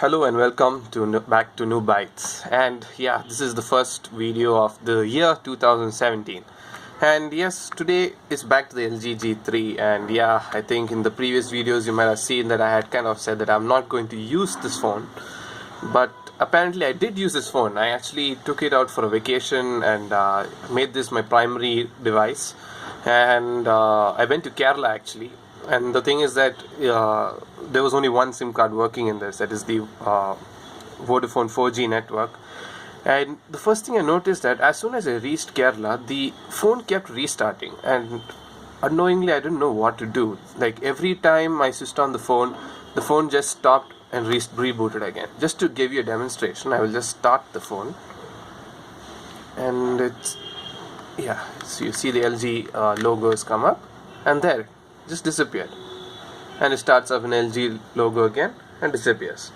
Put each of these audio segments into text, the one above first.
Hello and welcome to back to New Bytes. And yeah, this is the first video of the year 2017. And yes, today is back to the LG G3. And yeah, I think in the previous videos you might have seen that I had kind of said that I'm not going to use this phone. But apparently I did use this phone. I actually took it out for a vacation and made this my primary device. And I went to Kerala actually. And the thing is that there was only one SIM card working in this, that is the Vodafone 4G network. And the first thing I noticed that as soon as I reached Kerala, the phone kept restarting, and unknowingly I didn't know what to do. Like every time I switched on the phone just stopped and rebooted again. Just to give you a demonstration, I will just start the phone, and so you see the LG logos come up, and there, just disappeared. And it starts up an LG logo again and disappears,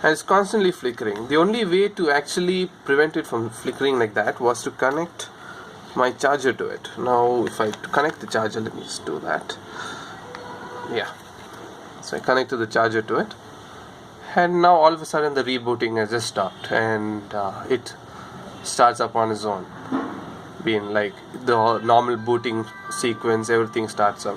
and it's constantly flickering. The only way to actually prevent it from flickering like that was to connect my charger to it. Now if I connect the charger, let me just do that. Yeah, so I connected the charger to it, and now all of a sudden the rebooting has just stopped, and it starts up on its own, being like the normal booting sequence, everything starts up.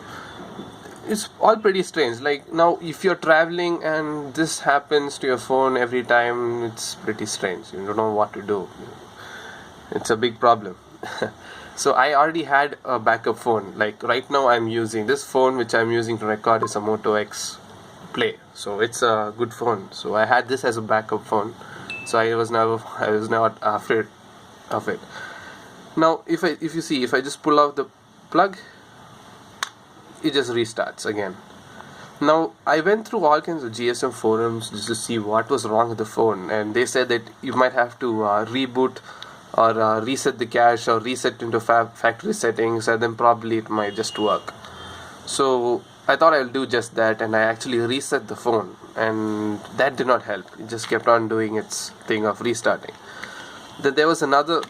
It's all pretty strange. Like now if you're traveling and this happens to your phone every time, it's pretty strange. You don't know what to do. It's a big problem. So I already had a backup phone. Like right now I'm using this phone, which I'm using to record, is a Moto X Play. So it's a good phone. So I had this as a backup phone. So I was not afraid of it. Now if I just pull out the plug, it just restarts again. Now I went through all kinds of GSM forums just to see what was wrong with the phone, and they said that you might have to reboot or reset the cache or reset into factory settings, and then probably it might just work. So I thought I'll do just that, and I actually reset the phone, and that did not help. It just kept on doing its thing of restarting. Then there was another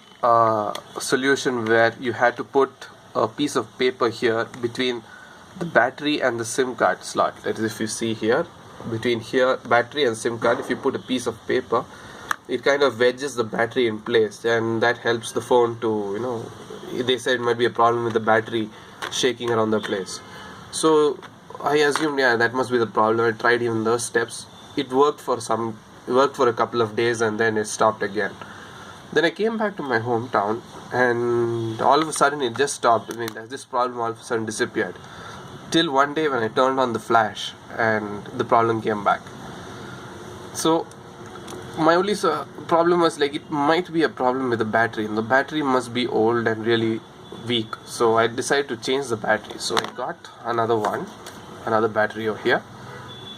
solution where you had to put a piece of paper here between the battery and the SIM card slot. That is, if you see here, between here battery and SIM card, if you put a piece of paper, it kind of wedges the battery in place, and that helps the phone to, they said it might be a problem with the battery shaking around the place. So I assumed, yeah, that must be the problem. I tried even those steps. It worked for a couple of days, and then it stopped again. Then I came back to my hometown, and all of a sudden it just stopped. I mean, this problem all of a sudden disappeared. Till one day when I turned on the flash, and the problem came back. So my only problem was like, it might be a problem with the battery, and the battery must be old and really weak. So I decided to change the battery. So I got another battery over here.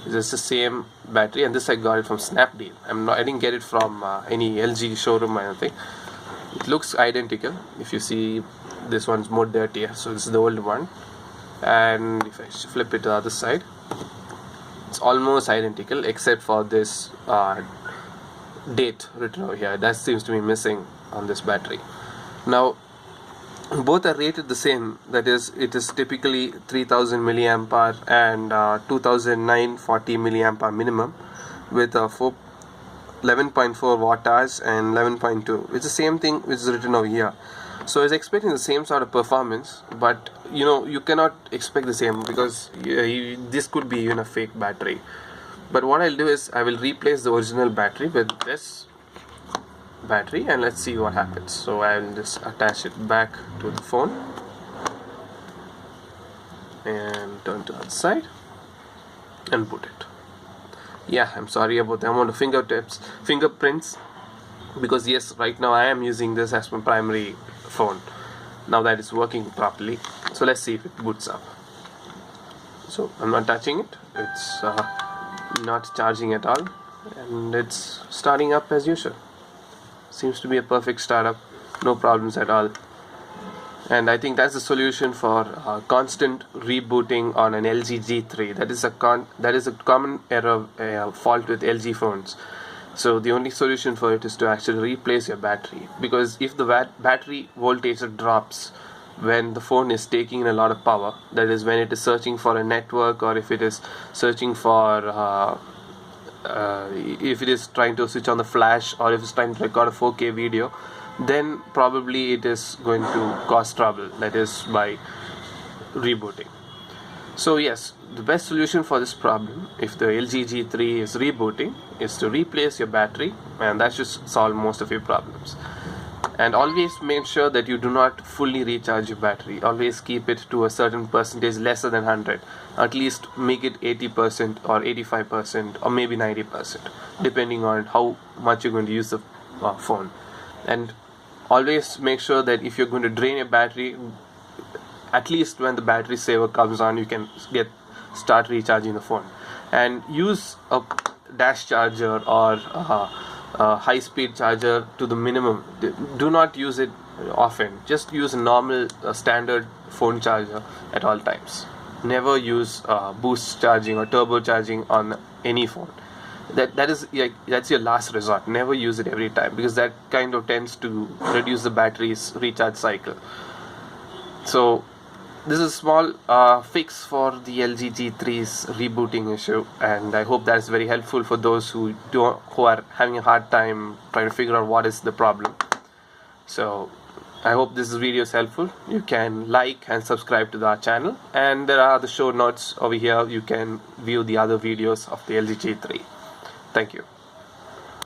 It's the same battery, and this I got it from Snapdeal. I didn't get it from any LG showroom or anything. It looks identical. If you see, this one's more dirtier, so this is the old one. And if I flip it to the other side, it's almost identical except for this date written over here. That seems to be missing on this battery. Now both are rated the same, that is, it is typically 3000 milliampere and 2940 milliampere minimum, with 11.4 watt hours and 11.2. It's the same thing which is written over here. So I was expecting the same sort of performance, but you cannot expect the same, because this could be even a fake battery. But what I'll do is I will replace the original battery with this battery, and let's see what happens. So I'll just attach it back to the phone and turn to the other side and put it. Yeah, I'm sorry about the amount of fingerprints, because yes, right now I am using this as my primary phone. Now that it's working properly, so let's see if it boots up. So I'm not touching it, it's not charging at all, and it's starting up as usual. Seems to be a perfect startup, no problems at all. And I think that's the solution for constant rebooting on an LG G3. That is a common error, fault with LG phones. So the only solution for it is to actually replace your battery, because if the battery voltage drops when the phone is taking in a lot of power, that is when it is searching for a network, or if it is searching for if it is trying to switch on the flash, or if it's trying to record a 4K video, then probably it is going to cause trouble, that is by rebooting. So yes, the best solution for this problem, if the LG G3 is rebooting, is to replace your battery, and that should solve most of your problems. And always make sure that you do not fully recharge your battery. Always keep it to a certain percentage lesser than 100. At least make it 80% or 85% or maybe 90%, depending on how much you're going to use the phone. And always make sure that if you're going to drain your battery, at least when the battery saver comes on, you can start recharging the phone. And use a dash charger or a high-speed charger to the minimum. Do not use it often. Just use a normal standard phone charger at all times. Never use boost charging or turbo charging on any phone. That's your last resort. Never use it every time, because that kind of tends to reduce the battery's recharge cycle. So this is a small fix for the LG G3's rebooting issue, and I hope that is very helpful for those who are having a hard time trying to figure out what is the problem. So I hope this video is helpful. You can like and subscribe to our channel, and there are the show notes over here. You can view the other videos of the LG G3. Thank you.